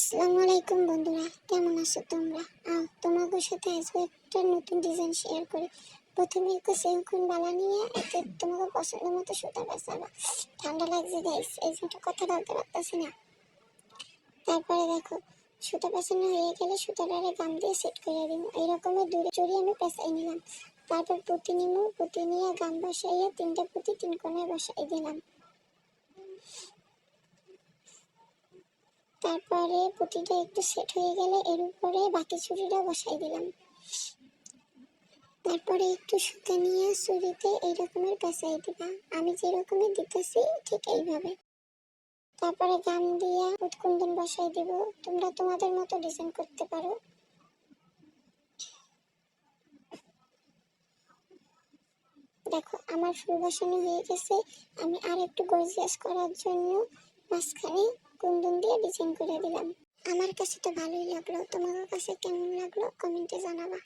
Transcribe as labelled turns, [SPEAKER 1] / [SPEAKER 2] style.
[SPEAKER 1] আসসালামু আলাইকুম বন্ধুরা, কেমন আছো তোমরা? তোমাদের সাথে আজকে একটা নতুন ডিজাইন শেয়ার করি। প্রথমে একটু সিল্কন বালা নিয়ে এতে তোমাকে পছন্দ মতো সুতা বাছাবা। ঠান্ডা লাগছে গাইস, এই জন্য কথা বলতে পারতেছি না। তারপরে দেখো, সুতা পেঁচানো হয়ে গেলে সুতাটারে গাম দিয়ে সেট করে দিব। এইরকমের দূরে চড়িয়ে আমি পেঁচাই নিলাম। তারপর পুঁতি নিব, পুঁতি নিয়ে গাম বসাইয়ে 3টা পুঁতি 3 কোণায় বসাই দিলাম। তারপরে পুঁতিটা একটু সেট হয়ে গেলে এর উপরে বাকি ছুরিটা বসাই দিলাম। তারপরে একটু সুতা নিয়ে ছুরিতে এই রকমের পেঁচাই দিবা। আমি যে রকমের দিতেছি ঠিক এইভাবে। তারপরে গাম দিয়ে উৎকুন্দন বসাই দিব। তোমরা তোমাদের মতো ডিজাইন করতে পারো। দেখো আমার ফুল বসানো হয়ে গেছে। আমি আর একটু গর্জিয়াস করার জন্য মাঝখানে কুন্দন দিয়ে ডিজাইন করে দিলাম। আমার কাছে তো ভালোই লাগলো, তোমাদের কাছে কেমন লাগলো কমেন্টে জানাবা।